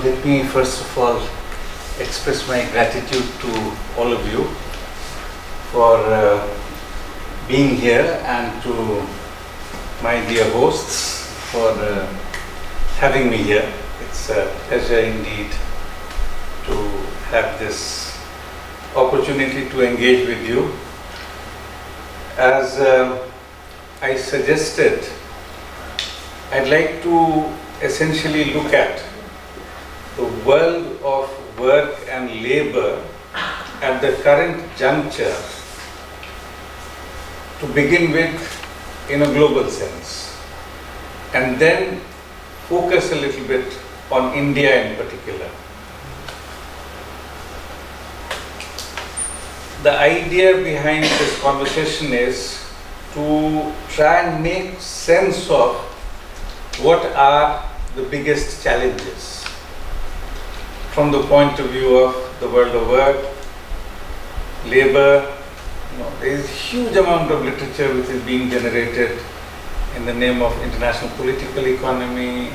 let me first of all express my gratitude to all of you for being here, and to my dear hosts for having me here. It's a pleasure indeed to have this opportunity to engage with you. As I suggested, I'd like to essentially look at the world of work and labor at the current juncture, to begin with in a global sense, and then focus a little bit on India in particular. The idea behind this conversation is to try and make sense of what are the biggest challenges from the point of view of the world of work, labor. There is a huge amount of literature which is being generated in the name of international political economy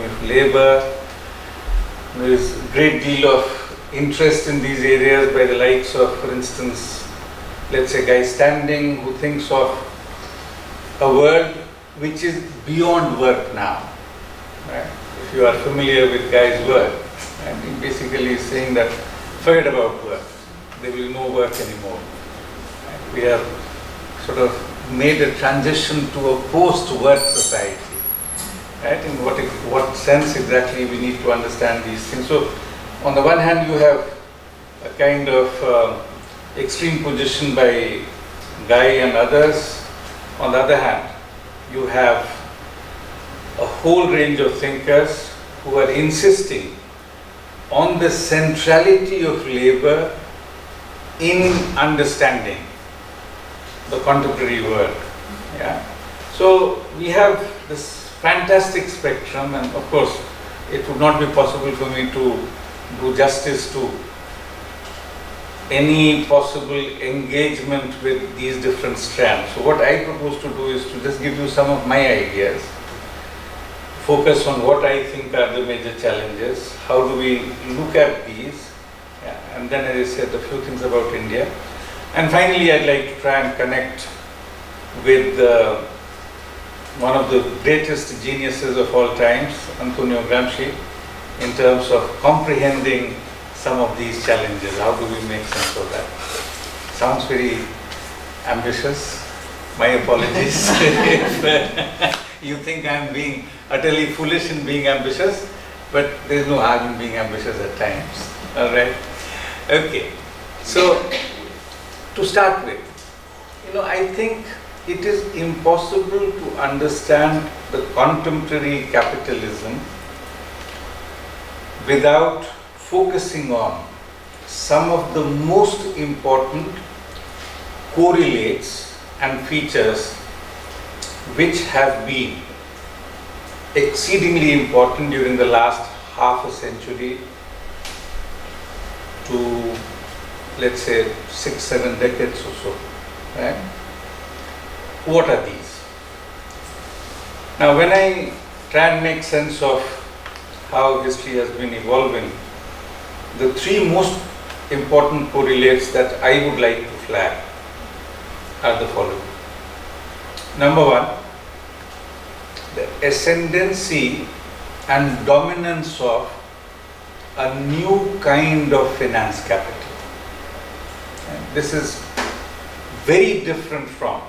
of labor. There is a great deal of interest in these areas by the likes of, for instance, let's say Guy Standing, who thinks of a world which is beyond work now. Right? If you are familiar with Guy's work, and he basically is saying that forget about work. There will be no work anymore. Right? We have sort of made a transition to a post-work society. Right? In what sense exactly we need to understand these things. So, on the one hand, you have a kind of extreme position by Guy and others. On the other hand, you have a whole range of thinkers who are insisting on the centrality of labor in understanding the contemporary world. Yeah? So we have this fantastic spectrum, and of course it would not be possible for me to do justice to any possible engagement with these different strands. So what I propose to do is to just give you some of my ideas, focus on what I think are the major challenges, how do we look at these, and then, as I said, a few things about India. And finally, I'd like to try and connect with one of the greatest geniuses of all times, Antonio Gramsci, in terms of comprehending some of these challenges. How do we make sense of that? Sounds very ambitious. My apologies if you think I'm being utterly foolish in being ambitious, but there's no harm in being ambitious at times. All right? Okay. So, to start with, I think it is impossible to understand the contemporary capitalism without focusing on some of the most important correlates and features which have been exceedingly important during the last half a century to, let's say, 6-7 decades or so. Right? What are these? Now, when I try and make sense of how history has been evolving, the three most important correlates that I would like to flag are the following. Number one, the ascendancy and dominance of a new kind of finance capital. And this is very different from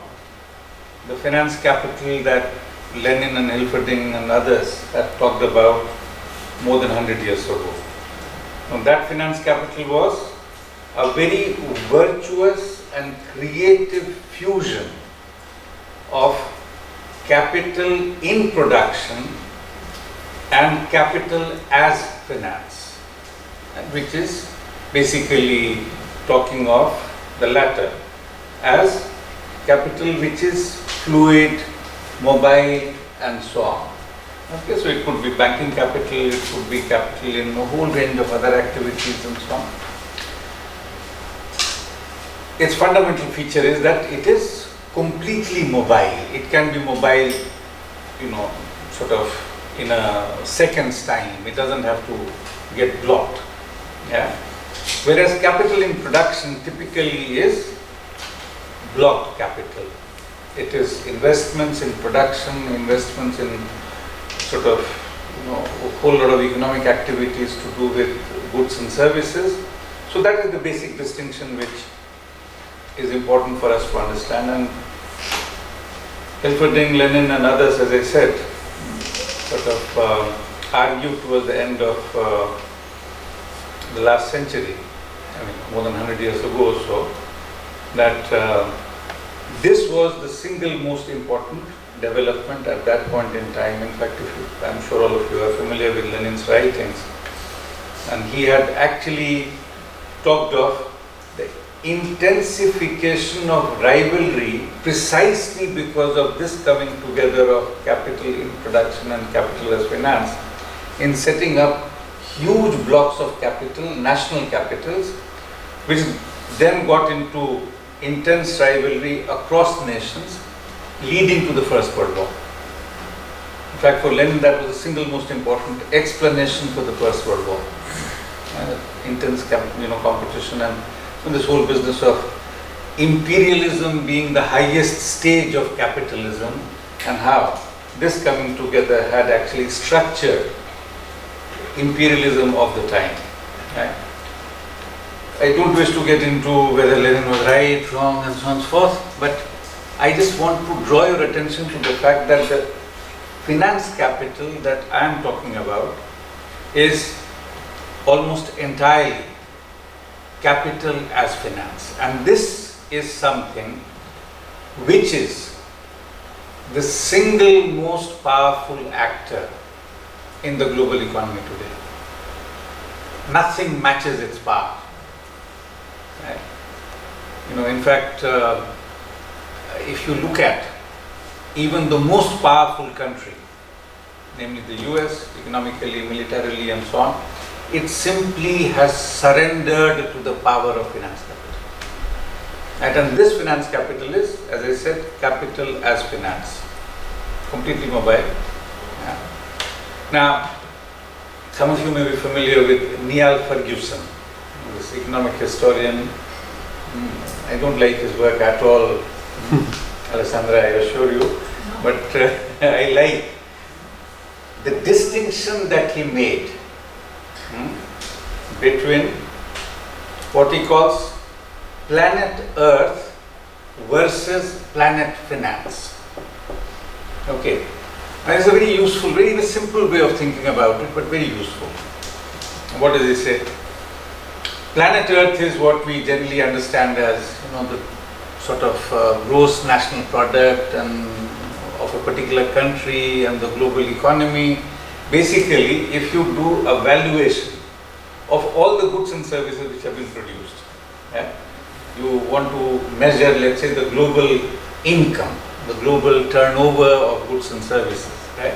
the finance capital that Lenin and Hilferding and others had talked about more than 100 years ago. Now, that finance capital was a very virtuous and creative fusion of capital in production and capital as finance, which is basically talking of the latter as capital which is fluid, mobile, and so on. Okay, so it could be banking capital, it could be capital in a whole range of other activities and so on. Its fundamental feature is that it is completely mobile. It can be mobile, sort of in a second's time. It doesn't have to get blocked. Yeah? Whereas capital in production typically is blocked capital. It is investments in production, investments in sort of a whole lot of economic activities to do with goods and services. So that is the basic distinction which is important for us to understand. And Hilferding, Lenin and others, as I said, sort of argued towards the end of the last century, I mean more than 100 years ago or so, that this was the single most important development at that point in time. In fact, I'm sure all of you are familiar with Lenin's writings, and he had actually talked of the intensification of rivalry precisely because of this coming together of capital in production and capital as finance in setting up huge blocks of capital, national capitals, which then got into intense rivalry across nations, leading to the First World War. In fact, for Lenin, that was the single most important explanation for the First World War. Intense competition and this whole business of imperialism being the highest stage of capitalism, and how this coming together had actually structured imperialism of the time. Right? I don't wish to get into whether Lenin was right, wrong and so on and so forth, but I just want to draw your attention to the fact that the finance capital that I am talking about is almost entirely capital as finance, and this is something which is the single most powerful actor in the global economy today. Nothing matches its power. Right? In fact, if you look at even the most powerful country, namely the US, economically, militarily and so on, it simply has surrendered to the power of finance capital. Right? And this finance capital is, as I said, capital as finance, completely mobile. Yeah. Now, some of you may be familiar with Niall Ferguson, this economic historian. I don't like his work at all, Alessandra, I assure you, but I like the distinction that he made between what he calls planet Earth versus planet finance. Okay, and it's a very useful, very simple way of thinking about it, but very useful. What does he say? Planet Earth is what we generally understand as the sort of gross national product and of a particular country and the global economy. Basically, if you do a valuation of all the goods and services which have been produced, yeah, you want to measure, let's say, the global income, the global turnover of goods and services, right?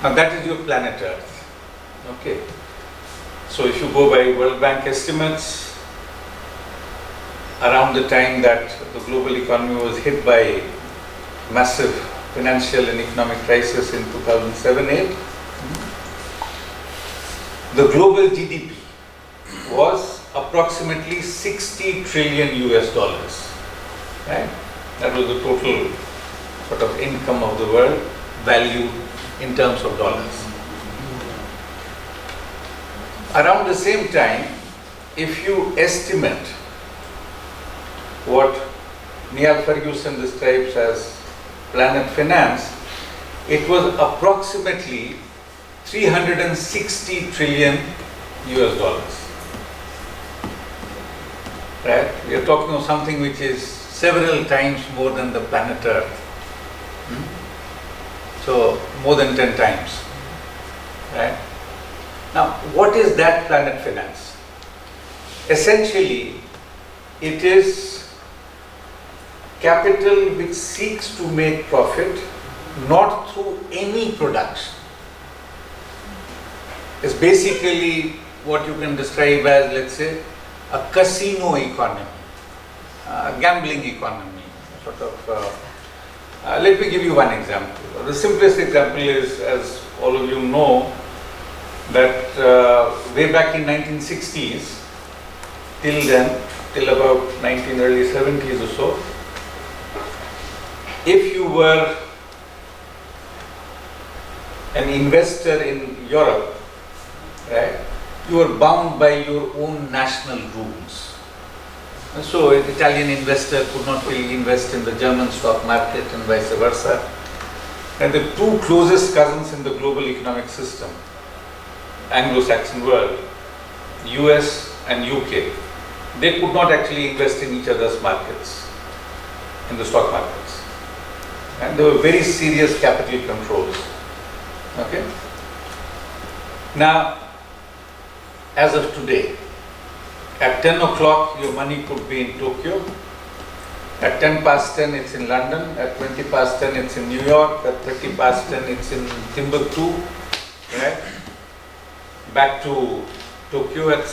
Now that is your planet Earth. Okay. So if you go by World Bank estimates, around the time that the global economy was hit by massive financial and economic crisis in 2007-8, the global GDP was approximately 60 trillion US dollars. Right? That was the total sort of income of the world, value in terms of dollars. Around the same time, if you estimate what Niall Ferguson describes as planet finance, it was approximately 360 trillion US dollars. Right? We are talking of something which is several times more than the planet Earth. So more than 10 times. Right? Now, what is that planet finance? Essentially, it is capital which seeks to make profit not through any production. It's basically what you can describe as, let's say, a casino economy, a gambling economy, sort of. Let me give you one example. The simplest example is, as all of you know that way back in 1960s, till then, till about early 70s or so, if you were an investor in Europe, right, you were bound by your own national rules. And so an Italian investor could not really invest in the German stock market and vice versa. And the two closest cousins in the global economic system, Anglo-Saxon world, US and UK, they could not actually invest in each other's markets, in the stock markets. And there were very serious capital controls. Okay? Now, as of today, at 10 o'clock your money could be in Tokyo, at 10 past 10 it's in London, at 20 past 10 it's in New York, at 30 past 10 it's in Timbuktu, right? Back to Tokyo at,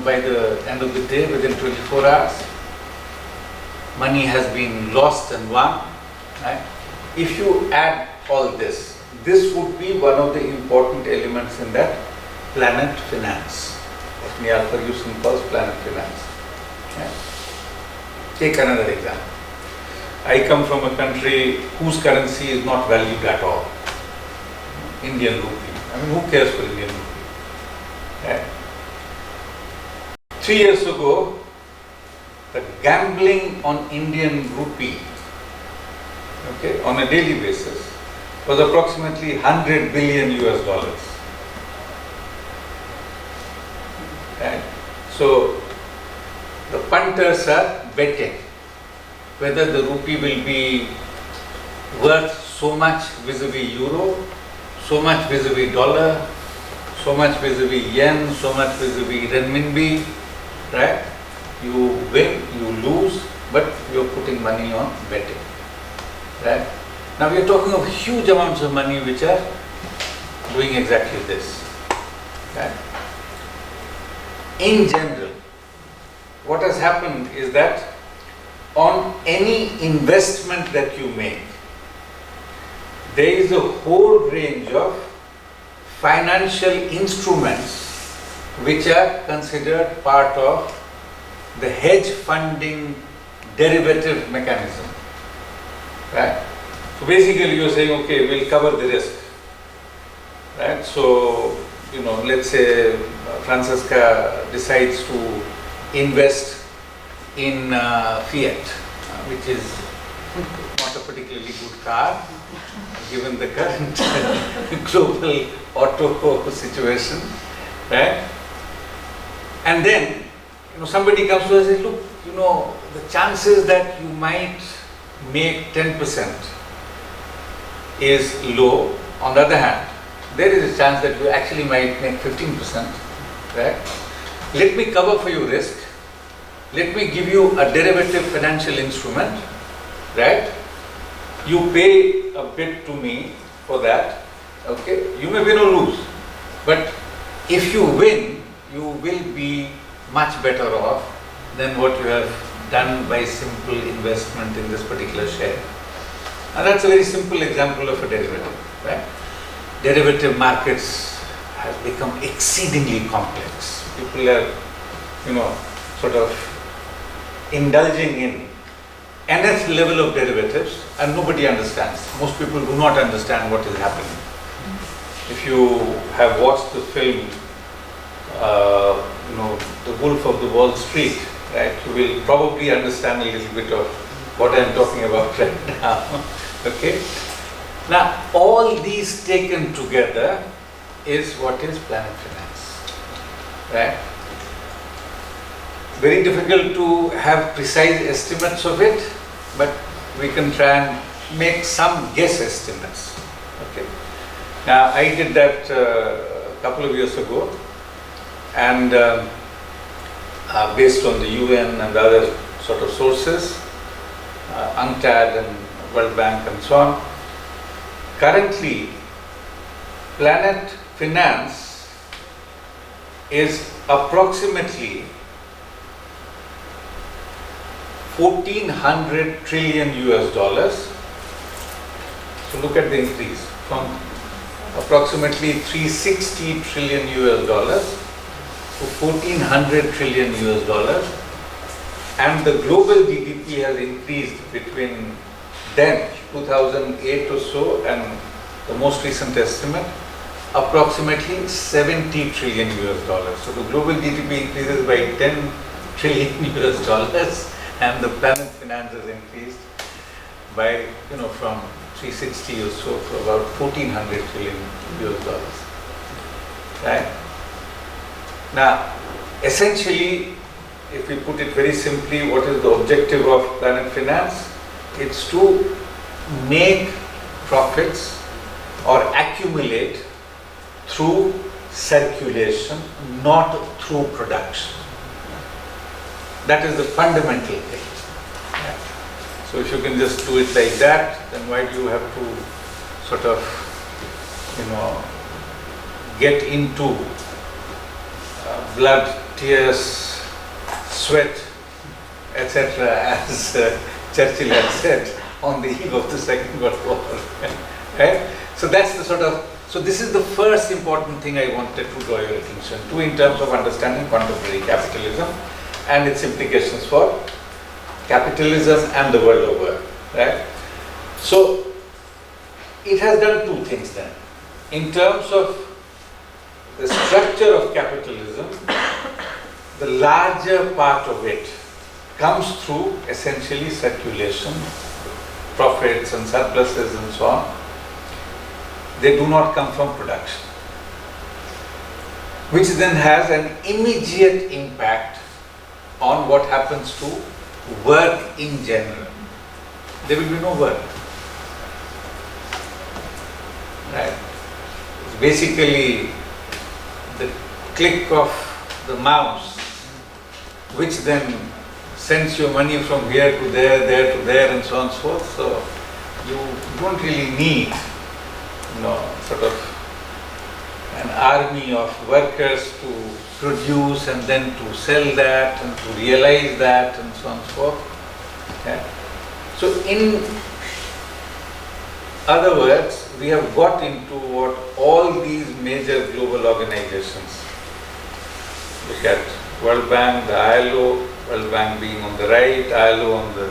by the end of the day, within 24 hours. Money has been lost and won, right? If you add all this, this would be one of the important elements in that planet finance, what Neil Ferguson calls planet finance. Right? Take another example. I come from a country whose currency is not valued at all. Indian rupee. I mean, who cares for Indian rupee? Right? 3 years ago, the gambling on Indian rupee, okay, on a daily basis, was approximately 100 billion US dollars. Right? So, the punters are betting whether the rupee will be worth so much vis-a-vis euro, so much vis-a-vis dollar, so much vis-a-vis yen, so much vis-a-vis renminbi, right? You win, you lose, but you're putting money on betting, right? Now we are talking of huge amounts of money which are doing exactly this, right? In general, what has happened is that on any investment that you make, there is a whole range of financial instruments which are considered part of the hedge funding derivative mechanism, right? So basically you're saying, okay, we'll cover the risk, right? So, let's say Francesca decides to invest in Fiat, which is not a particularly good car, given the current global auto situation, right? And then, somebody comes to us and says, look, the chances that you might make 10% is low. On the other hand, there is a chance that you actually might make 15%, right? Let me cover for your risk. Let me give you a derivative financial instrument, right? You pay a bit to me for that, okay? You may win or lose, but if you win, you will be much better off than what you have done by simple investment in this particular share. And that's a very simple example of a derivative, right? Derivative markets have become exceedingly complex. People are, sort of indulging in nth level of derivatives and nobody understands. Most people do not understand what is happening. If you have watched the film, The Wolf of the Wall Street, right, you will probably understand a little bit of what I am talking about right now. Okay? Now, all these taken together is what is planet finance, right? Very difficult to have precise estimates of it, but we can try and make some guess estimates. Okay. Now, I did that a couple of years ago, and based on the UN and other sort of sources, UNCTAD and World Bank and so on. Currently, planet finance is approximately 1,400 trillion US dollars. So look at the increase from approximately 360 trillion US dollars to 1400 trillion US dollars, and the global GDP has increased between then 2008 or so and the most recent estimate approximately 70 trillion US dollars. So the global GDP increases by 10 trillion US dollars, and the planet finance has increased by, from 360 or so to about 1400 trillion US dollars. Right? Now, essentially, if we put it very simply, what is the objective of planet finance? It's to make profits or accumulate through circulation, not through production. That is the fundamental thing. Yeah. So if you can just do it like that, then why do you have to sort of, get into blood, tears, sweat, etc., as Churchill had said on the eve of the Second World War. Right? So that's the so this is the first important thing I wanted to draw your attention to in terms of understanding contemporary capitalism and its implications for capitalism and the world over. Right? So it has done two things then. In terms of the structure of capitalism, the larger part of it comes through essentially circulation, profits and surpluses and so on. They do not come from production, which then has an immediate impact on what happens to work in general. There will be no work. Right? It's basically the click of the mouse, which then sends your money from here to there to there, and so on and so forth. So you don't really need, sort of an army of workers to produce and then to sell that and to realize that and so on and so forth. Okay? So in other words, we have got into what all these major global organizations, look at World Bank, the ILO, World Bank being on the right, ILO on the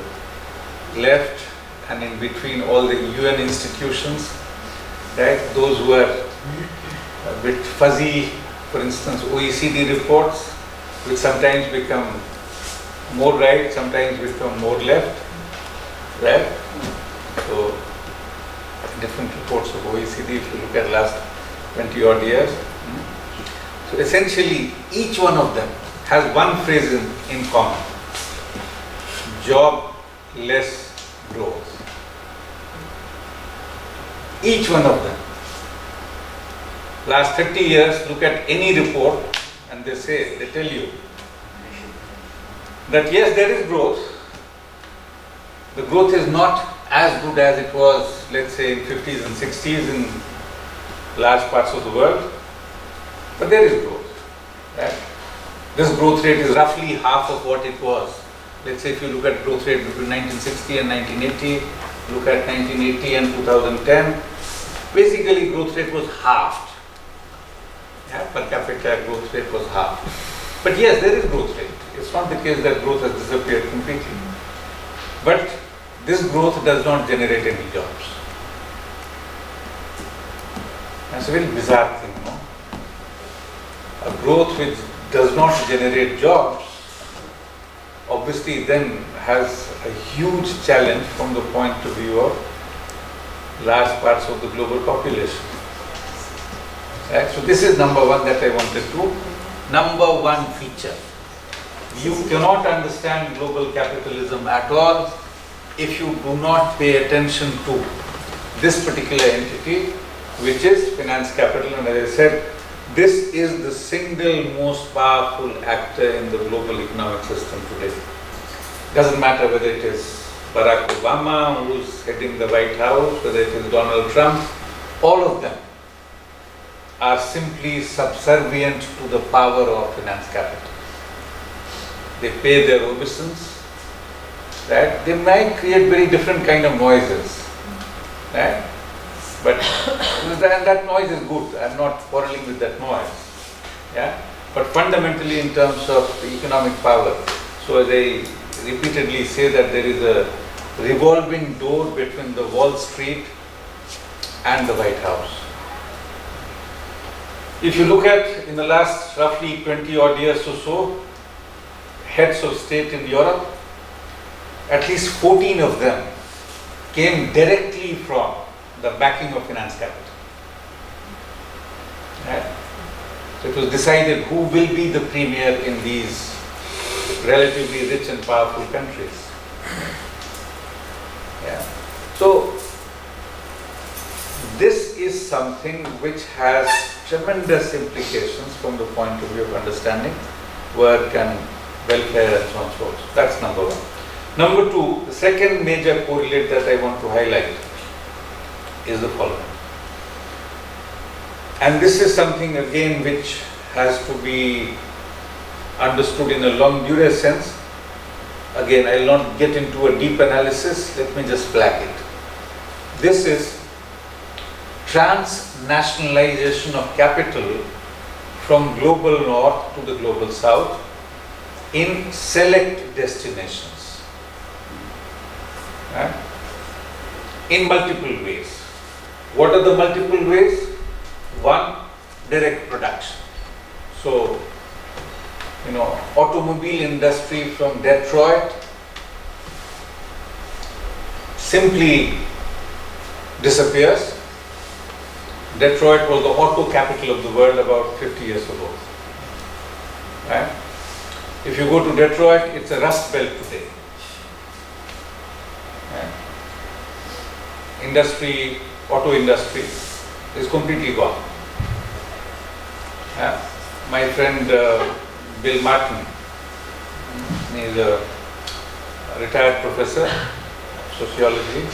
left, and in between all the UN institutions, right? Those who are a bit fuzzy, for instance, OECD reports, which sometimes become more right, sometimes become more left, right? So, different reports of OECD, if you look at last 20 odd years. So essentially, each one of them has one phrase in common: jobless growth. Each one of them. Last 30 years, look at any report and they tell you that yes, there is growth. The growth is not as good as it was, let's say, in 50s and 60s in large parts of the world, but there is growth. Right? This growth rate is roughly half of what it was. Let's say if you look at growth rate between 1960 and 1980, look at 1980 and 2010, basically growth rate was halved. Yeah, per capita growth rate was halved. But yes, there is growth rate. It's not the case that growth has disappeared completely. But this growth does not generate any jobs. That's a very bizarre thing, no? A growth which does not generate jobs obviously then has a huge challenge from the point of view of large parts of the global population. Right? So this is number one that I wanted to. Number one feature. You cannot understand global capitalism at all if you do not pay attention to this particular entity, which is finance capital. And as I said, this is the single most powerful actor in the global economic system today. Doesn't matter whether it is Barack Obama who's heading the White House, whether it is Donald Trump, all of them are simply subservient to the power of finance capital. They pay their obeisance, right? They might create very different kind of noises, right? But and that noise is good. I'm not quarreling with that noise. Yeah. But fundamentally, in terms of the economic power, so as I repeatedly say that there is a revolving door between the Wall Street and the White House. If you look at in the last roughly 20 odd years or so, heads of state in Europe, at least 14 of them came directly from the backing of finance capital. Right? So it was decided who will be the premier in these relatively rich and powerful countries. Yeah. So this is something which has tremendous implications from the point of view of understanding work and welfare and so on and so forth. That's number one. Number two, the second major correlate that I want to highlight is the following. And this is something again which has to be understood in a long durée sense. Again, I will not get into a deep analysis, let me just flag it. This is transnationalization of capital from global north to the global south in select destinations. Right? In multiple ways. What are the multiple ways? One, direct production. So, automobile industry from Detroit simply disappears. Detroit was the auto capital of the world about 50 years ago. Right? If you go to Detroit, it's a rust belt today. Right? Auto industry is completely gone. Yeah? My friend Bill Martin, he is a retired professor of sociology.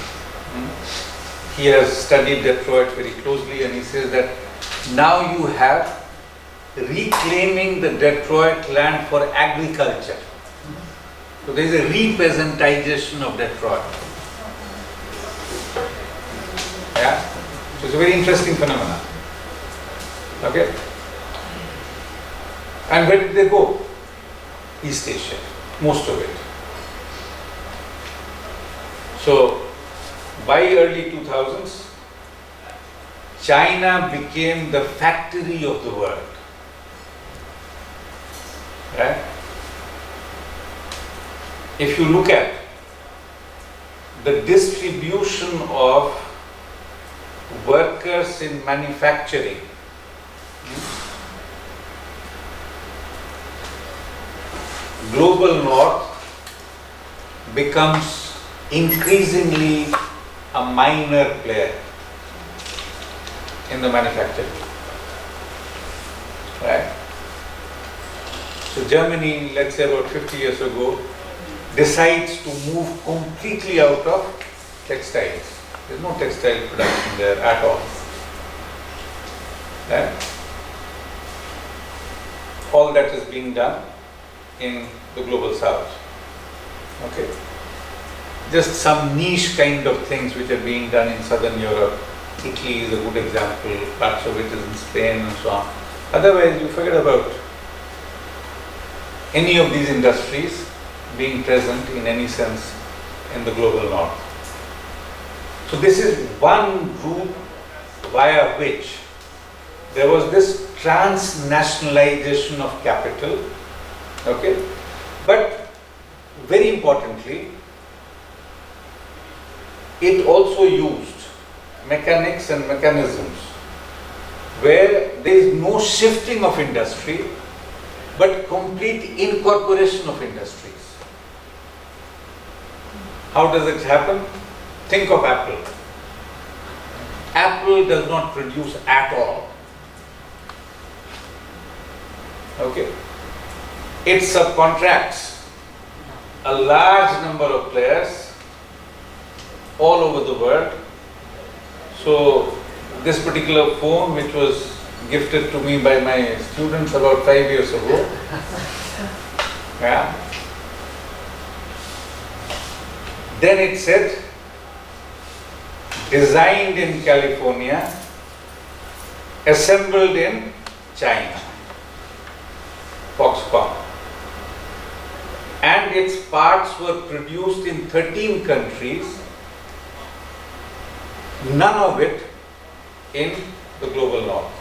He has studied Detroit very closely, and he says that now you have reclaiming the Detroit land for agriculture. So there is a repeasantization of Detroit. Yeah? So it's a very interesting phenomenon. Okay? And where did they go? East Asia, most of it. So by early 2000s, China became the factory of the world. Right? If you look at the distribution of workers in manufacturing, global north becomes increasingly a minor player in the manufacturing. Right? So Germany, let's say about 50 years ago, decides to move completely out of textiles. There's no textile production there at all. Right? All that is being done in the global south. Okay? Just some niche kind of things which are being done in southern Europe. Italy is a good example, parts of it is in Spain and so on. Otherwise, you forget about any of these industries being present in any sense in the global north. So this is one route via which there was this transnationalization of capital. Okay? But very importantly, it also used mechanics and mechanisms where there is no shifting of industry but complete incorporation of industries. How does it happen? Think of Apple. Apple does not produce at all. Okay? It subcontracts a large number of players all over the world. So this particular phone, which was gifted to me by my students about 5 years ago, yeah. Then it said, designed in California assembled in China, Foxconn, and its parts were produced in 13 countries, none of it in the global north.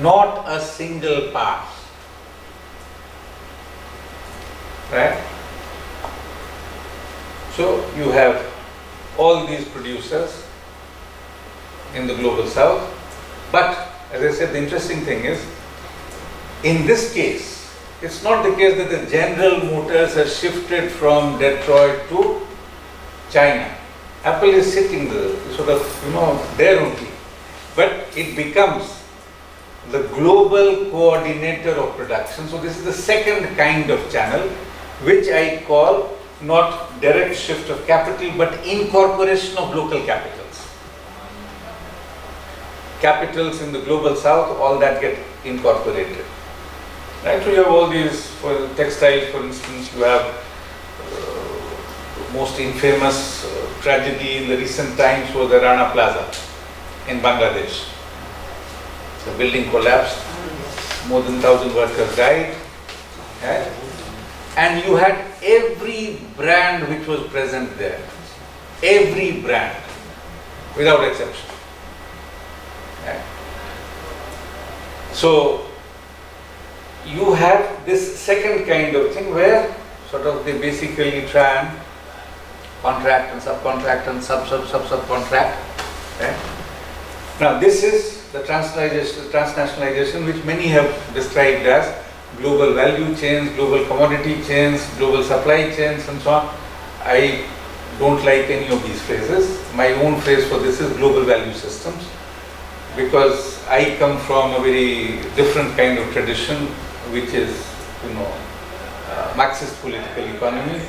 Not a single part. Right? So you have all these producers in the global south, but as I said, the interesting thing is, in this case, it's not the case that the General Motors has shifted from Detroit to China. Apple is sitting there, sort of, there only. But it becomes the global coordinator of production. So this is the second kind of channel, which I call not direct shift of capital, but incorporation of local capitals. Capitals in the global south, all that get incorporated. Right? So you have all these, for textiles for instance, you have most infamous tragedy in the recent times was the Rana Plaza in Bangladesh. The building collapsed, more than 1,000 workers died, right? And you had every brand which was present there, every brand, without exception. Right? So you have this second kind of thing where sort of they basically try and contract and subcontract and subcontract. Right? Now this is the transnationalization which many have described as global value chains, global commodity chains, global supply chains and so on. I don't like any of these phrases. My own phrase for this is global value systems, because I come from a very different kind of tradition, which is, Marxist political economy,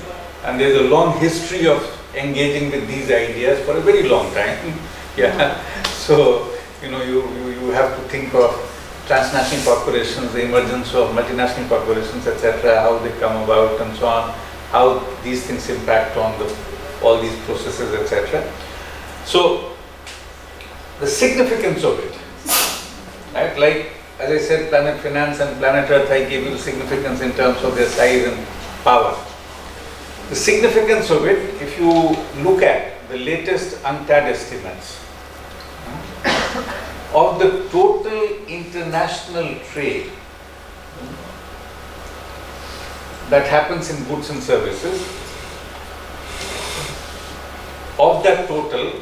and there's a long history of engaging with these ideas for a very long time. Yeah. So, you have to think of transnational corporations, the emergence of multinational corporations, etc., how they come about and so on, how these things impact on all these processes, etc. So, the significance of it, right? Like, as I said, Planet Finance and Planet Earth, I gave you the significance in terms of their size and power. The significance of it, if you look at the latest UNCTAD estimates, of the total international trade that happens in goods and services, of that total,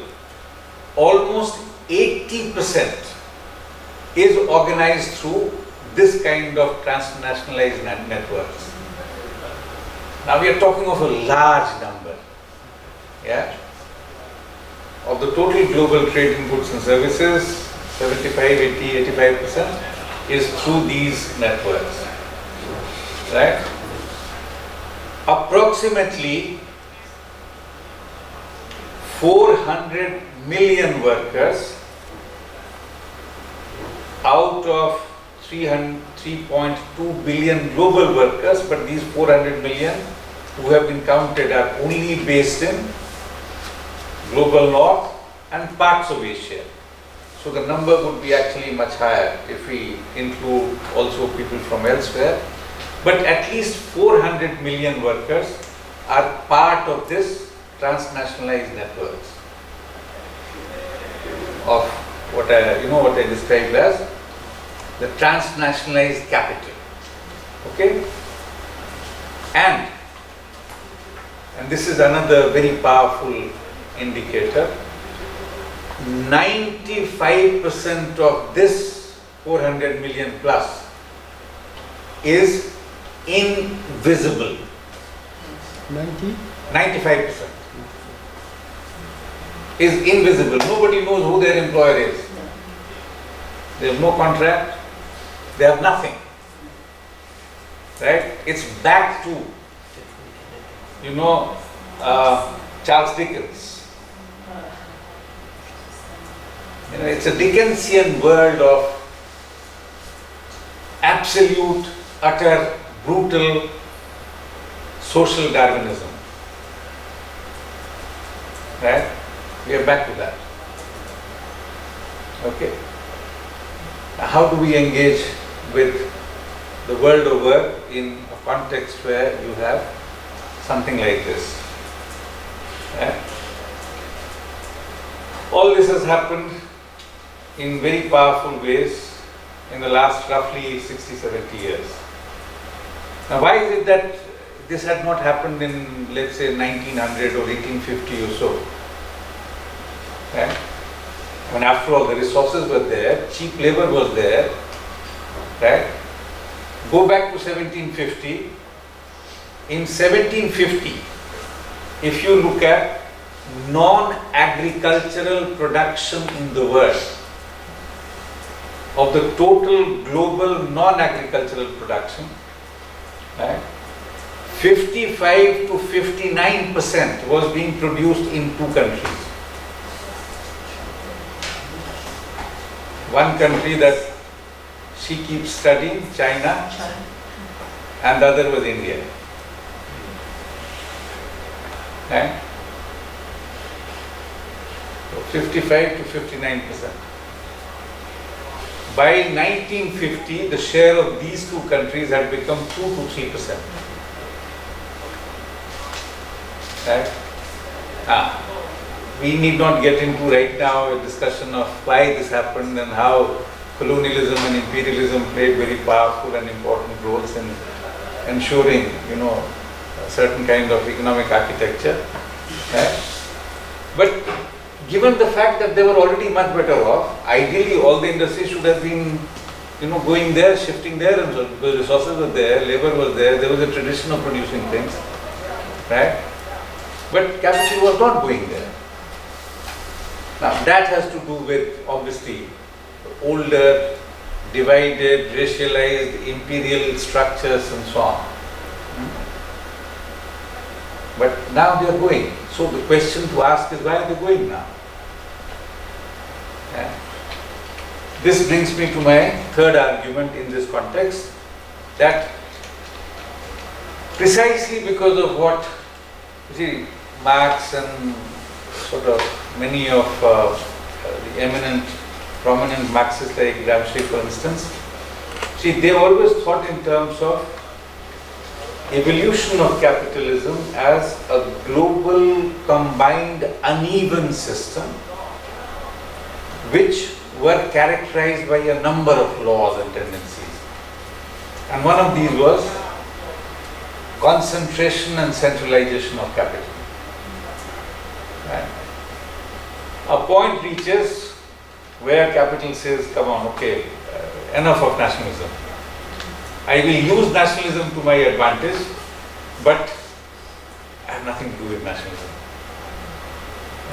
almost 80% is organized through this kind of transnationalized networks. Now we are talking of a large number. Yeah? Of the total global trade in goods and services, 75, 80, 85% is through these networks. Right? Approximately 400 million workers out of 3.2 billion global workers, but these 400 million who have been counted are only based in global north and parts of Asia. So the number would be actually much higher if we include also people from elsewhere. But at least 400 million workers are part of this transnationalized networks of what I described as the transnationalized capital. Okay? And this is another very powerful indicator. 95% of this 400 million plus is invisible. 95% is invisible. Nobody knows who their employer is. They have no contract. They have nothing. Right? It's back to, Charles Dickens. It's a Dickensian world of absolute, utter, brutal social Darwinism. Right? We are back to that. Okay. How do we engage with the world of work in a context where you have something like this? All this has happened in very powerful ways in the last roughly 60-70 years. Now, why is it that this had not happened in, let's say, 1900 or 1850 or so? I mean, after all, the resources were there, cheap labor was there, right? Go back to 1750. In 1750, if you look at non-agricultural production in the world, of the total global non-agricultural production, right, 55 to 59% was being produced in two countries. One country that she keeps studying, China, and the other was India. Right? So 55 to 59%. By 1950, the share of these two countries had become 2 to 3%. Right? We need not get into right now a discussion of why this happened and how colonialism and imperialism played very powerful and important roles in ensuring, a certain kind of economic architecture. Right? But given the fact that they were already much better off, ideally all the industry should have been, going there, shifting there, and so the resources were there, labor was there was a tradition of producing things, right? But capital was not going there. Now that has to do with, obviously, older, divided, racialized, imperial structures and so on. But now they are going. So the question to ask is, why are they going now? This brings me to my third argument in this context, that precisely because of what, Marx and sort of many of the eminent, prominent Marxists like Gramsci, for instance, they always thought in terms of evolution of capitalism as a global, combined, uneven system which were characterized by a number of laws and tendencies. And one of these was concentration and centralization of capital. Right? A point reaches where capital says, come on, okay, enough of nationalism. I will use nationalism to my advantage, but I have nothing to do with nationalism.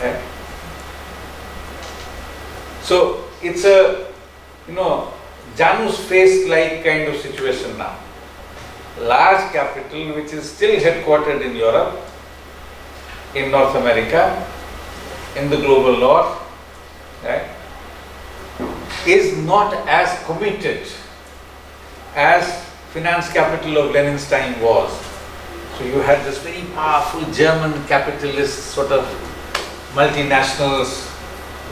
Right? So it's a, Janus face-like kind of situation now. Large capital, which is still headquartered in Europe, in North America, in the global north, right, is not as committed as finance capital of Lenin's time was. So you had this very powerful German capitalist sort of multinationals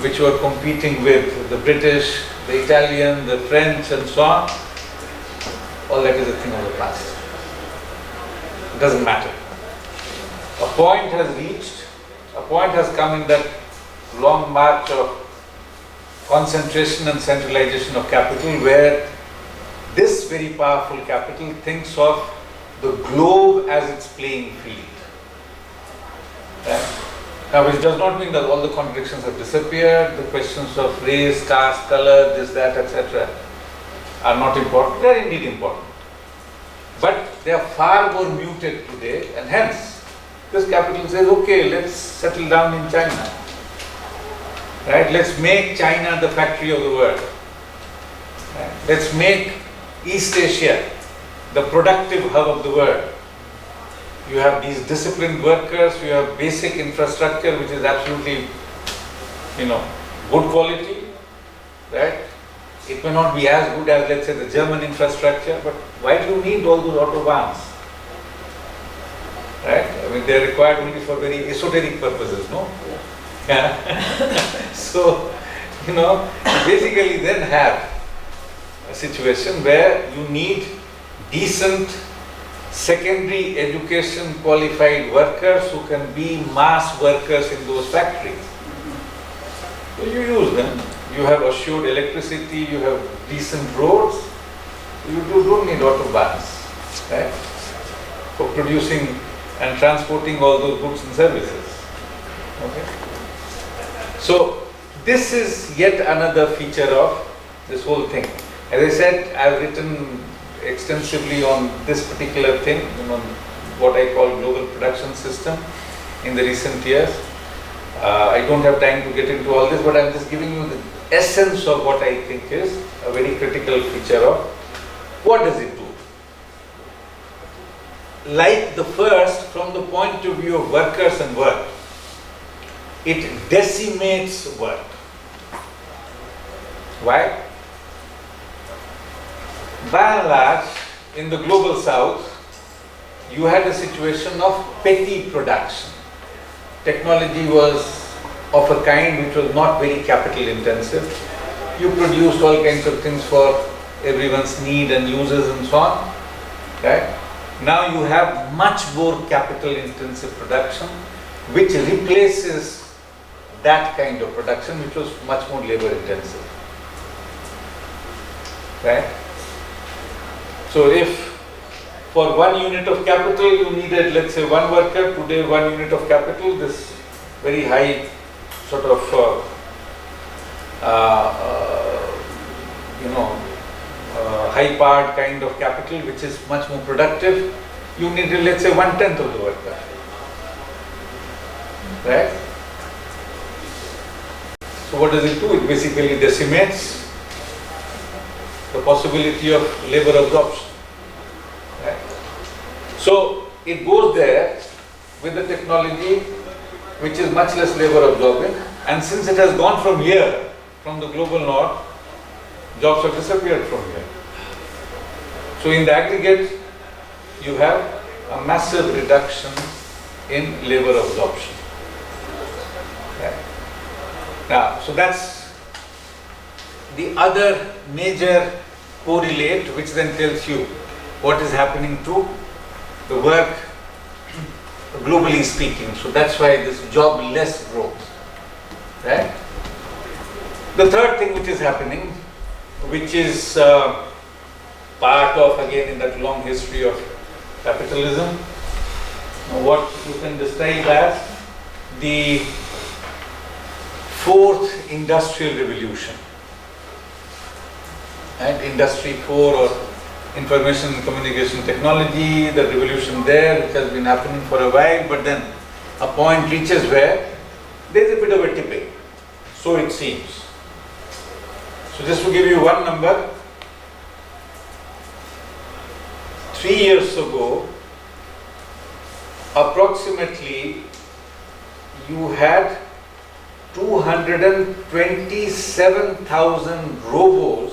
which were competing with the British, the Italian, the French and so on. All that is a thing of the past. It doesn't matter. A point has reached, a point has come in that long march of concentration and centralization of capital, where this very powerful capital thinks of the globe as its playing field. Right? Now, which does not mean that all the contradictions have disappeared, the questions of race, caste, color, this, that, etc. are not important. They are indeed important. But they are far more muted today, and hence this capital says, okay, let's settle down in China. Right? Let's make China the factory of the world. Right? Let's make East Asia the productive hub of the world. You have these disciplined workers, you have basic infrastructure which is absolutely, good quality, right? It may not be as good as, let's say, the German infrastructure, but why do you need all those autobahns? Right? I mean, they are required only for very esoteric purposes, no? Yeah. So, you basically then have a situation where you need decent secondary education qualified workers who can be mass workers in those factories. So you use them. You have assured electricity, you have decent roads, you don't need autobahns, right? For producing and transporting all those goods and services. Okay? So this is yet another feature of this whole thing. As I said, I've written extensively on this particular thing, what I call global production system in the recent years. I don't have time to get into all this, but I'm just giving you the essence of what I think is a very critical feature of what does it do. Like the first, from the point of view of workers and work, it decimates work. Why? By and large, in the global south, you had a situation of petty production. Technology was of a kind which was not very capital intensive. You produced all kinds of things for everyone's need and uses and so on. Right? Now you have much more capital intensive production which replaces that kind of production which was much more labor intensive. Right? So if for 1 unit of capital you needed, let's say, 1 worker, today 1 unit of capital, this very high sort of high powered kind of capital which is much more productive, you needed, let's say, 1/10 of the worker. Right? So what does it do? It basically decimates the possibility of labor absorption. Right? So it goes there with the technology which is much less labor absorbing, and since it has gone from here, from the global north, jobs have disappeared from here. So in the aggregate, you have a massive reduction in labor absorption. Right? Now, so that's the other major correlate, which then tells you what is happening to the work globally speaking. So that's why this jobless growth. Right? The third thing which is happening, which is part of, again, in that long history of capitalism, what you can describe as the fourth industrial revolution. And Industry 4, or information and communication technology, the revolution there which has been happening for a while, but then a point reaches where there is a bit of a tipping, so it seems. So just to give you one number, 3 years ago, approximately you had 227,000 robos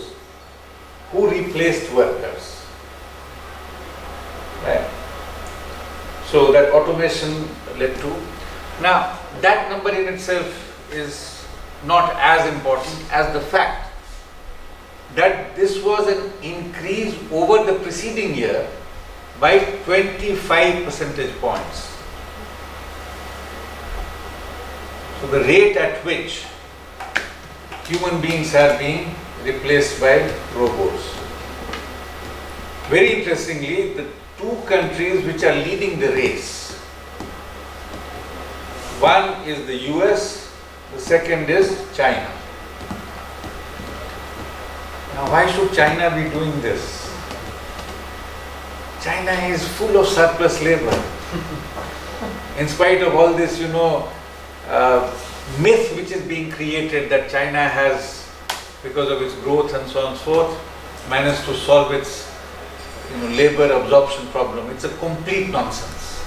who replaced workers. Right? So that automation led to. Now, that number in itself is not as important as the fact that this was an increase over the preceding year by 25 percentage points. So the rate at which human beings are being replaced by robots. Very interestingly, the 2 countries which are leading the race, one is the US, the second is China. Now, why should China be doing this? China is full of surplus labor. In spite of all this, myth which is being created that China has, because of its growth and so on and so forth, managed to solve its labor absorption problem. It's a complete nonsense.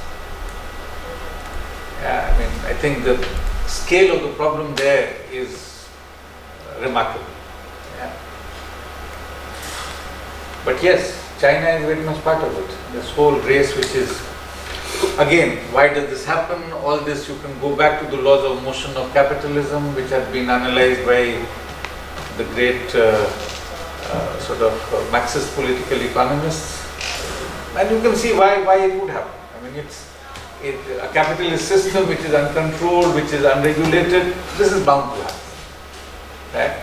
I think the scale of the problem there is remarkable. Yeah. But yes, China is very much part of it. This whole race which is, again, why does this happen? All this, you can go back to the laws of motion of capitalism, which have been analyzed by the great sort of Marxist political economists, and you can see why it would happen. I mean, it's a capitalist system which is uncontrolled, which is unregulated. This is bound to happen, right?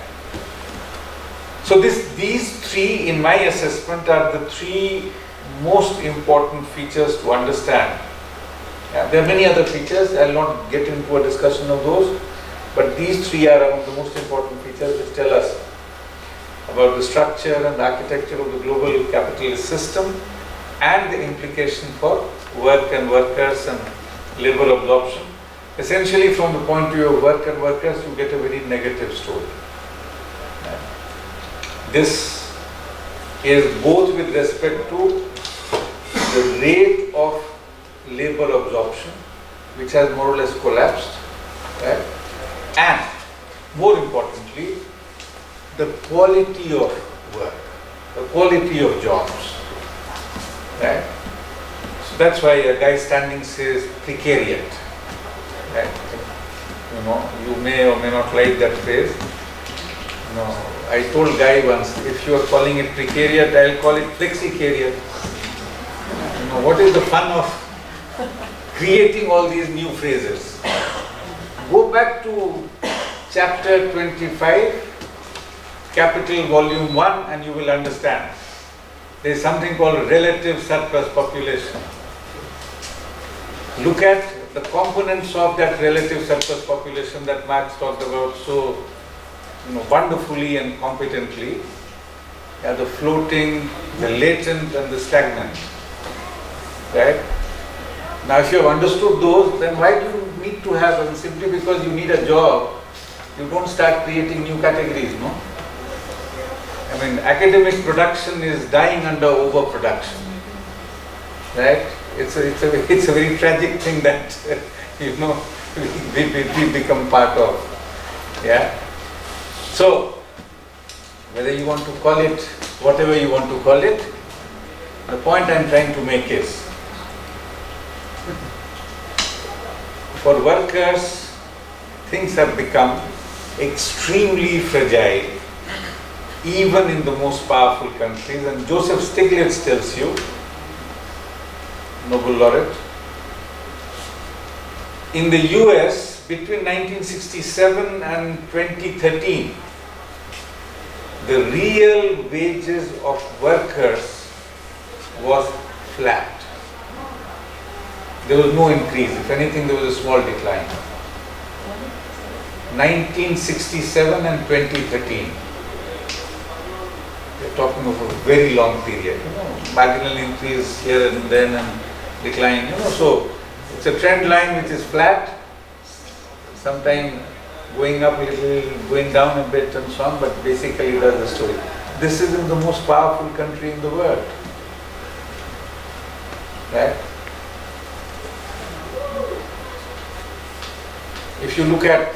So these three, in my assessment, are the three most important features to understand. There are many other features. I will not get into a discussion of those, but these three are among the most important features which tell us about the structure and the architecture of the global capitalist system and the implication for work and workers and labor absorption. Essentially, from the point of view of work and workers, you get a very negative story. This is both with respect to the rate of labor absorption, which has more or less collapsed, right? And more importantly, the quality of work, the quality of jobs, right? So that's why a guy standing says precariat, right? You know, you may or may not like that phrase. No, I told Guy once, if you are calling it precariat, I'll call it flexicariat. You know, what is the fun of creating all these new phrases? Go back to chapter 25, Capital Volume 1, and you will understand. There is something called relative surplus population. Look at the components of that relative surplus population that Marx talked about so wonderfully and competently. The floating, the latent, and the stagnant. Right? Now, if you have understood those, then why do you need to have them? Simply because you need a job, you don't start creating new categories, no? I mean, academic production is dying under overproduction, right? It's a very tragic thing that we become part of. Yeah. So, whether you want to call it whatever you want to call it, the point I'm trying to make is, for workers, things have become extremely fragile, even in the most powerful countries. And Joseph Stiglitz tells you, Nobel laureate, in the US, between 1967 and 2013, the real wages of workers was flat. There was no increase. If anything, there was a small decline. 1967 and 2013. We're talking of a very long period. Marginal increase here and then and decline. So it's a trend line which is flat, sometimes going up a little, going down a bit and so on, but basically that's the story. This is in the most powerful country in the world. Right? If you look at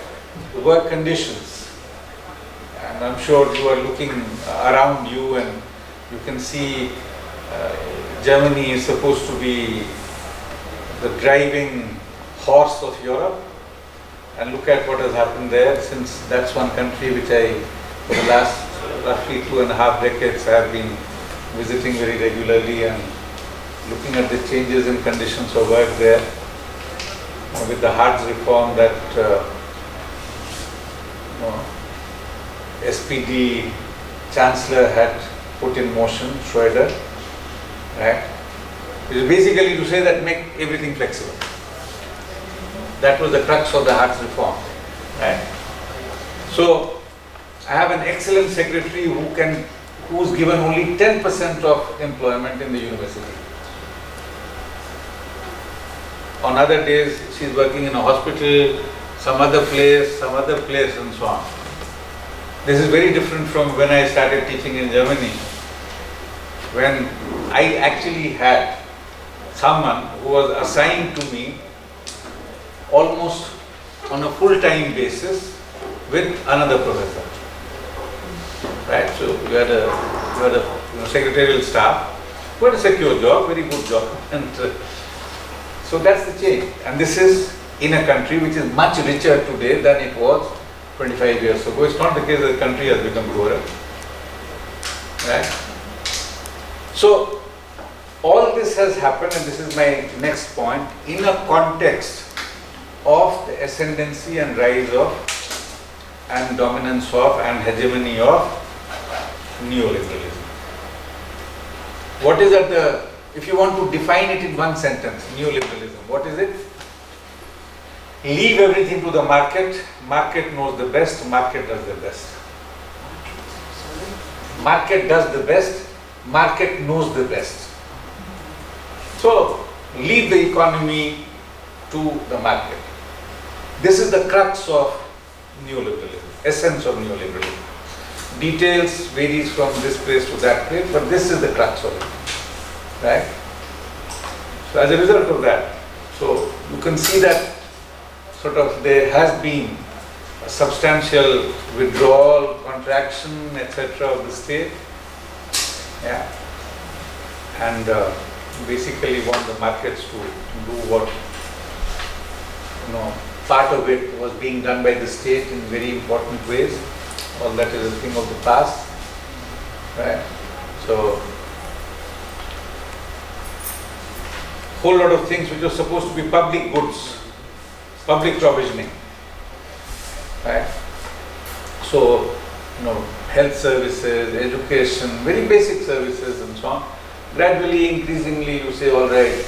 work conditions, and I'm sure you are looking around you and you can see Germany is supposed to be the driving horse of Europe, and look at what has happened there, since that's one country which for the last roughly 2.5 decades, I have been visiting very regularly and looking at the changes in conditions of work there. With the Hartz reform that SPD Chancellor had put in motion, Schroeder, right? It is basically to say that make everything flexible. That was the crux of the Hartz reform, right? So I have an excellent secretary who's given only 10% of employment in the university. On other days, she's working in a hospital, some other place, and so on. This is very different from when I started teaching in Germany, when I actually had someone who was assigned to me almost on a full-time basis with another professor. Right? So you had a secretarial staff who had a secure job, very good job, and so that's the change. And this is in a country which is much richer today than it was 25 years ago. It's not the case that the country has become poorer. right? So all this has happened, and this is my next point, in a context of the ascendancy and rise of and dominance of and hegemony of neoliberalism. What is at the, if you want to define it in one sentence, neoliberalism, what is it? Leave everything to the market, market knows the best, market does the best. Market does the best, market knows the best. So, leave the economy to the market. This is the crux of neoliberalism, essence of neoliberalism. Details varies from this place to that place, but this is the crux of it, right? So as a result of that, so you can see that sort of there has been a substantial withdrawal, contraction, etc. of the state, yeah, and basically want the markets to do what, part of it was being done by the state in very important ways. All that is a thing of the past, right? So, whole lot of things which were supposed to be public goods, public provisioning, right? So, health services, education, very basic services and so on. Gradually, increasingly, you say, all right,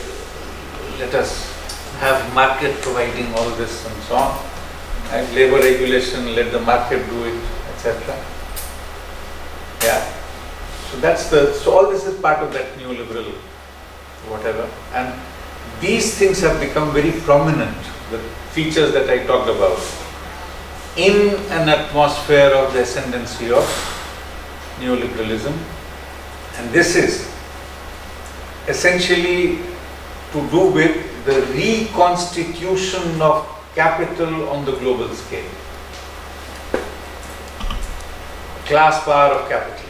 let us have market providing all this and so on. Right? Labor regulation, let the market do it, etc. Yeah. So all this is part of that neoliberal whatever. And these things have become very prominent, the features that I talked about, in an atmosphere of the ascendancy of neoliberalism. And this is essentially to do with the reconstitution of capital on the global scale. Class power of capital,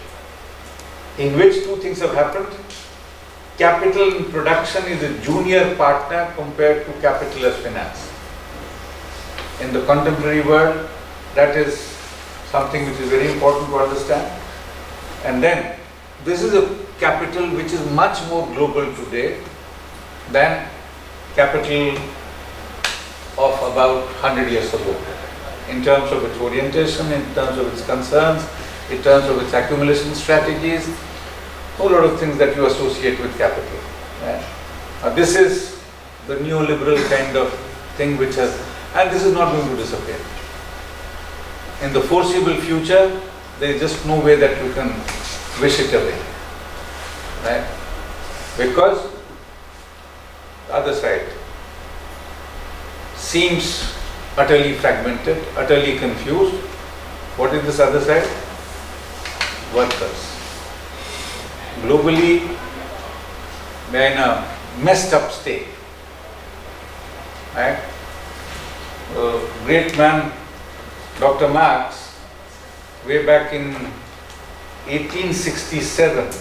in which two things have happened. Capital in production is a junior partner compared to capital as finance. In the contemporary world, that is something which is very important to understand. And then, this is a capital which is much more global today than capital of about 100 years ago, in terms of its orientation, in terms of its concerns, in terms of its accumulation strategies, a whole lot of things that you associate with capital. Right? This is the neoliberal kind of thing which has, and this is not going to disappear. In the foreseeable future, there is just no way that you can wish it away. Right? Because the other side seems utterly fragmented, utterly confused. What is this other side? Workers. Globally, they are in a messed up state. Right? Great man, Dr. Marx, way back in 1867,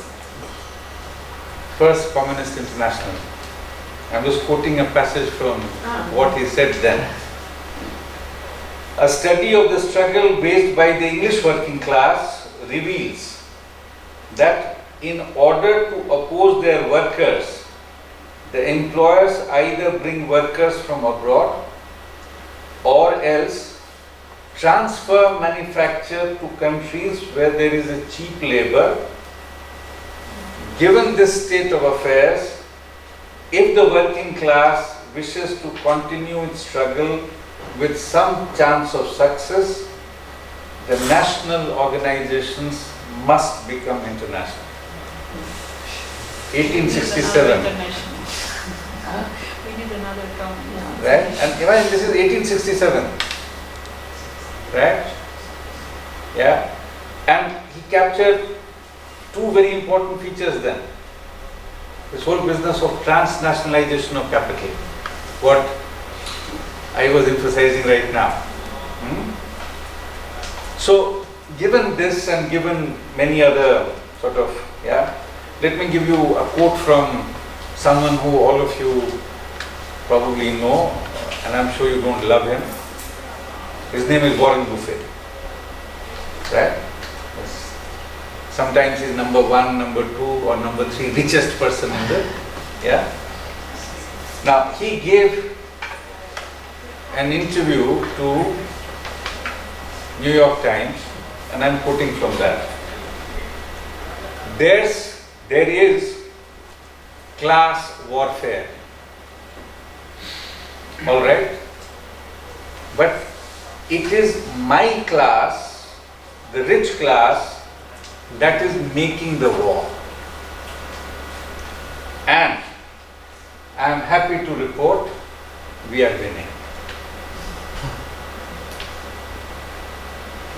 First Communist International. I'm just quoting a passage from what he said then. A study of the struggle waged by the English working class reveals that in order to oppose their workers, the employers either bring workers from abroad or else transfer manufacture to countries where there is a cheap labor. Given this state of affairs, if the working class wishes to continue its struggle with some chance of success, the national organizations must become international. 1867. We need another term. Right? And imagine this is 1867. Right? Yeah. And he captured two very important features then. This whole business of transnationalization of capital, what I was emphasizing right now. So, given this and given many other sort of, let me give you a quote from someone who all of you probably know, and I'm sure you don't love him. His name is Warren Buffett. Right? Sometimes he's number 1, number 2, or number 3 richest person in the, yeah. Now, he gave an interview to New York Times, and I'm quoting from that. There is class warfare, all right, but it is my class, the rich class, that is making the war, and I am happy to report we are winning.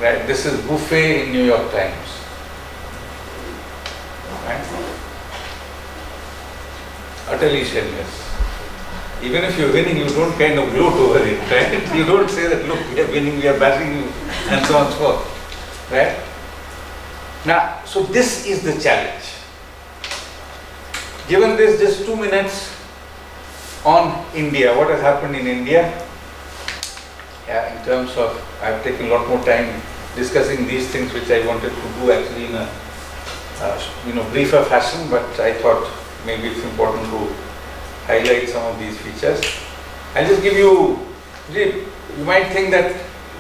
Right, this is Buffet in New York Times. Right? Utterly shameless. Even if you're winning, you don't kind of gloat over it, right? You don't say that, look, we are winning, we are battering you, and so on and so forth. Right? Now, so this is the challenge. Given this, just 2 minutes on India. What has happened in India? Yeah, in terms of, I've taken a lot more time discussing these things, which I wanted to do actually in a briefer fashion, but I thought maybe it's important to highlight some of these features. I'll just give you, you might think that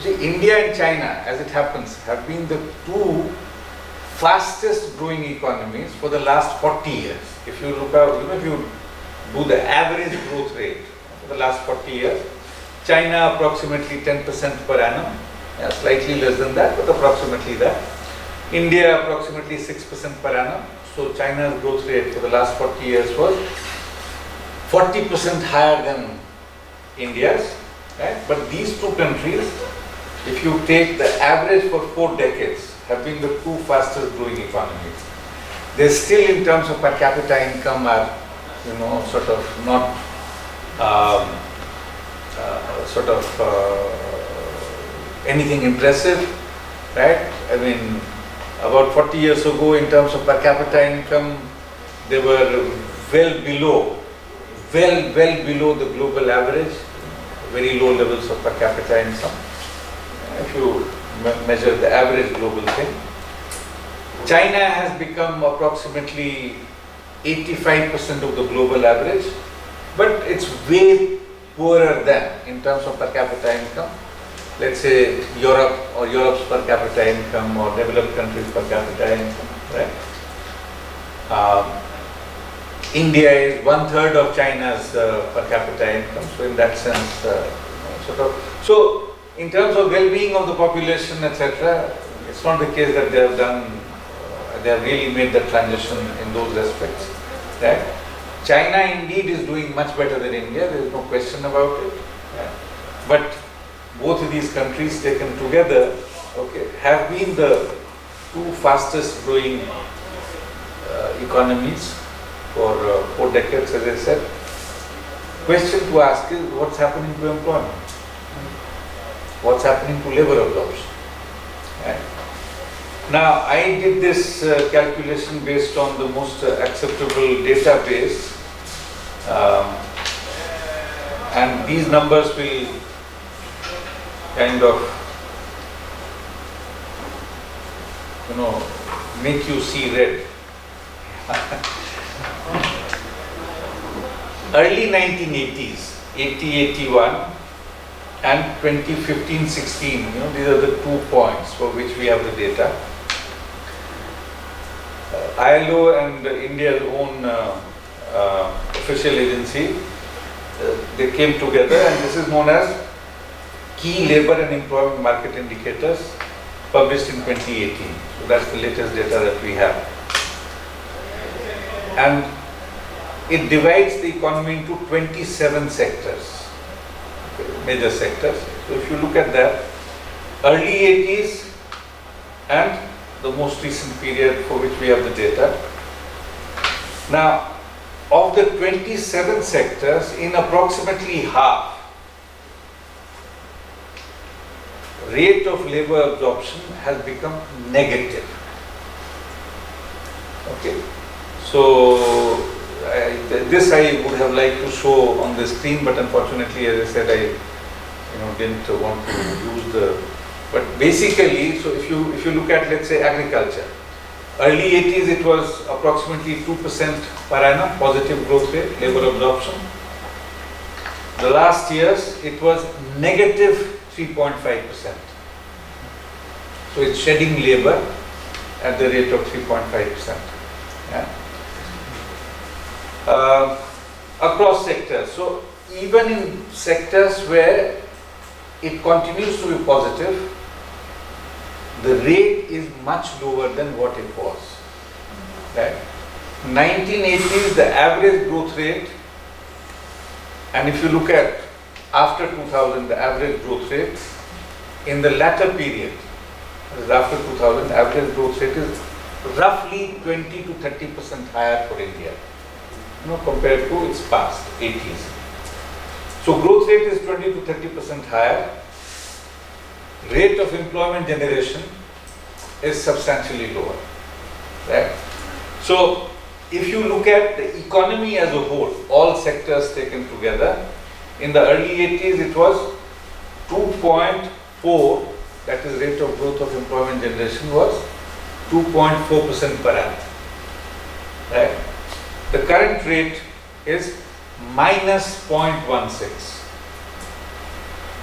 India and China, as it happens, have been the 2 fastest growing economies for the last 40 years. If you look out, if you do the average growth rate for the last 40 years, China approximately 10% per annum, yeah, slightly less than that, but approximately that. India approximately 6% per annum. So China's growth rate for the last 40 years was 40% higher than India's, right? But these 2 countries, if you take the average for 4 decades, have been the 2 fastest growing economies. They still, in terms of per capita income, are, sort of not anything impressive, right? I mean, about 40 years ago, in terms of per capita income, they were well below the global average, very low levels of per capita income. If you measure the average global thing, China has become approximately 85% of the global average, but it's way poorer than, in terms of per capita income, let's say Europe, or Europe's per capita income, or developed countries' per capita income, right? India is 1/3 of China's per capita income, so in that sense, so in terms of well-being of the population, etc., it's not the case that they have really made the transition in those aspects, right? China indeed is doing much better than India, there is no question about it, right? But both of these countries taken together, okay, have been the 2 fastest growing economies for 4 decades, as I said. Question to ask is, what's happening to employment? What's happening to labor absorption? Right? Now, I did this calculation based on the most acceptable database, and these numbers will kind of, make you see red. Early 1980s, 80, 81, and 2015-16, these are the 2 points for which we have the data. ILO and India's own official agency, they came together, and this is known as Key Labour and Employment Market Indicators, published in 2018. So that's the latest data that we have. And it divides the economy into 27 sectors, major sectors. So if you look at that, early 80s and the most recent period for which we have the data. Now, of the 27 sectors, in approximately half, rate of labor absorption has become negative. Okay, so this I would have liked to show on the screen, but unfortunately, as I said, I didn't want to use the. But basically, so if you look at, let's say, agriculture, Early 80s it was approximately 2% per annum positive growth rate, labor absorption. The last years it was negative 3.5%. So it's shedding labor at the rate of 3.5%. Yeah. Across sectors. So even in sectors where it continues to be positive, the rate is much lower than what it was. Right? 1980s, the average growth rate, and if you look at after 2000, the average growth rate in the latter period, that is after 2000, average growth rate is roughly 20 to 30% higher for India, compared to its past 80s. So growth rate is 20 to 30% higher. Rate of employment generation is substantially lower, right? So if you look at the economy as a whole, all sectors taken together, in the early 80s it was 2.4, that is rate of growth of employment generation was 2.4% per annum, right? The current rate is minus 0.16.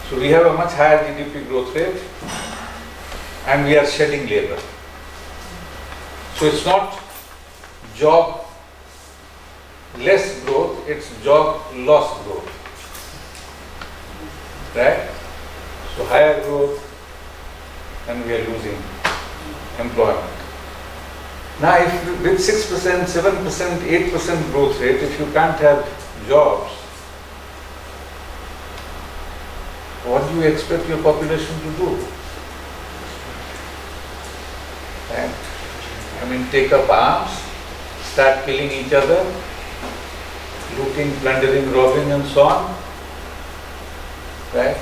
So we have a much higher GDP growth rate and we are shedding labor. So it's not job less growth, it's job loss growth. Right? So higher growth and we are losing employment. Now if with 6%, 7%, 8% growth rate, if you can't have jobs, what do you expect your population to do? Right? I mean, take up arms, start killing each other, looting, plundering, robbing and so on. Right?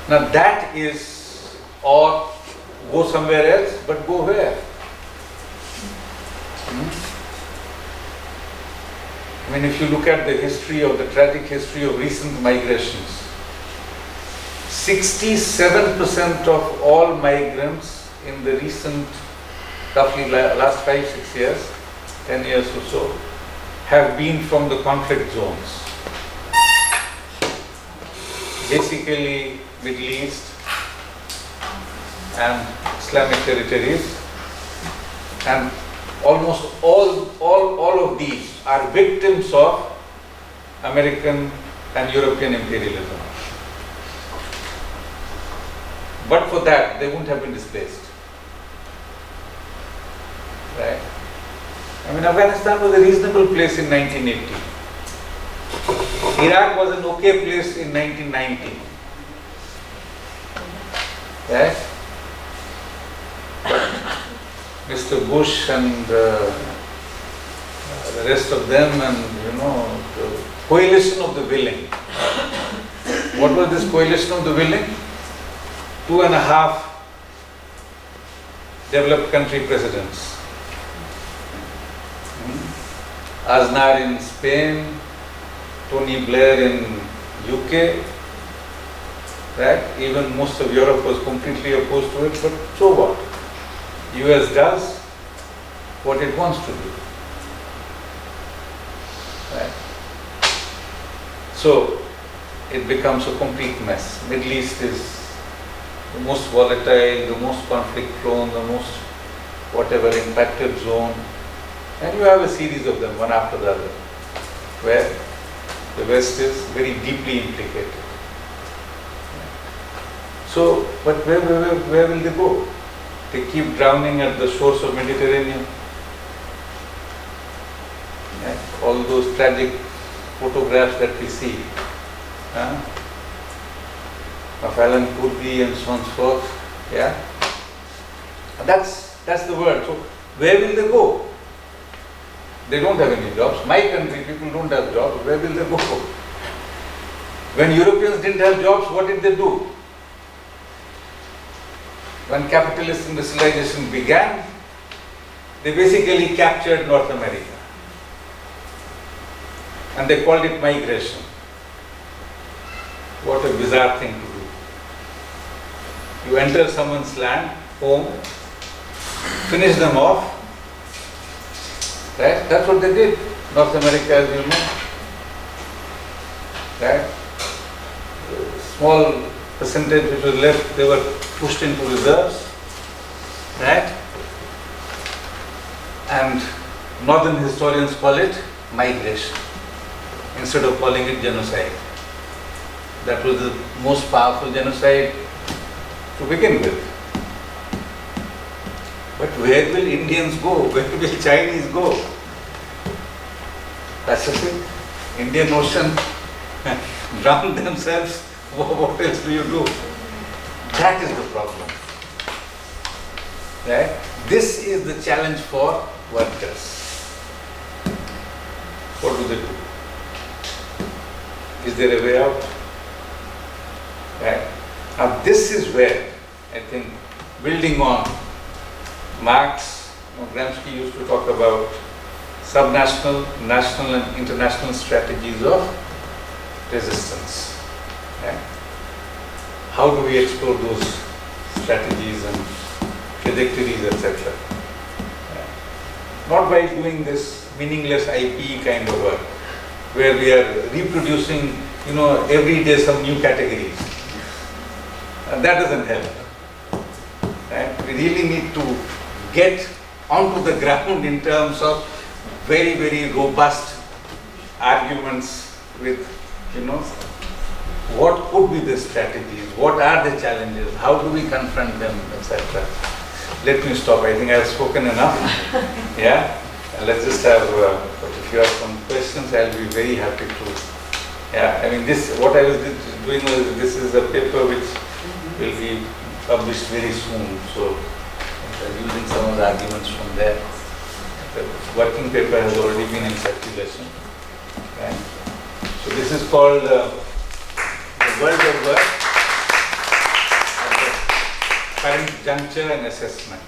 Now that is, or go somewhere else, but go where? I mean, if you look at the history of the tragic history of recent migrations, 67% of all migrants in the recent, roughly last 5-6 years, 10 years or so, have been from the conflict zones. Basically, Middle East and Islamic territories, and almost all of these are victims of American and European imperialism. But for that, they wouldn't have been displaced. Right? I mean, Afghanistan was a reasonable place in 1980. Iraq was an okay place in 1990. Right? But Mr. Bush and the rest of them, and the coalition of the willing. What was this coalition of the willing? 2.5 developed country presidents. Aznar in Spain, Tony Blair in UK, right? Even most of Europe was completely opposed to it, but so what? US does what it wants to do. Right? So it becomes a complete mess. Middle East is the most volatile, the most conflict prone, the most whatever impacted zone. And you have a series of them, one after the other, where the West is very deeply implicated. So, but where will they go? They keep drowning at the shores of Mediterranean. Yeah. All those tragic photographs that we see of Alan Kurdi and so on and so forth. Yeah. That's the word. So where will they go? They don't have any jobs. My country, people don't have jobs. Where will they go? When Europeans didn't have jobs, what did they do? When capitalist industrialization began, they basically captured North America. And they called it migration. What a bizarre thing to do. You enter someone's land, home, finish them off, right? That's what they did. North America, as you know, right? Small percentage which was left, they were pushed into reserves, right? And northern historians call it migration instead of calling it genocide. That was the most powerful genocide to begin with. But where will Indians go? Where will Chinese go? Pacific, Indian Ocean, drown themselves. What else do you do? That is the problem. Right? This is the challenge for workers. What do they do? Is there a way out? Right? Now this is where I think, building on Marx, Gramsci used to talk about subnational, national and international strategies of resistance. Right? How do we explore those strategies and trajectories, etc.? Not by doing this meaningless IP kind of work, where we are reproducing, every day some new categories. And that doesn't help. Right? We really need to get onto the ground in terms of very, very robust arguments with, what could be the strategies, what are the challenges, how do we confront them, etc. Let me stop. I think I've spoken enough. Yeah? And let's just have, if you have some questions, I'll be very happy to. Yeah, I mean, what I was doing was, this is a paper which will be published very soon. So, I'm using some of the arguments from there. The working paper has already been in circulation. Right? So, this is called the world of work at the current juncture and assessment.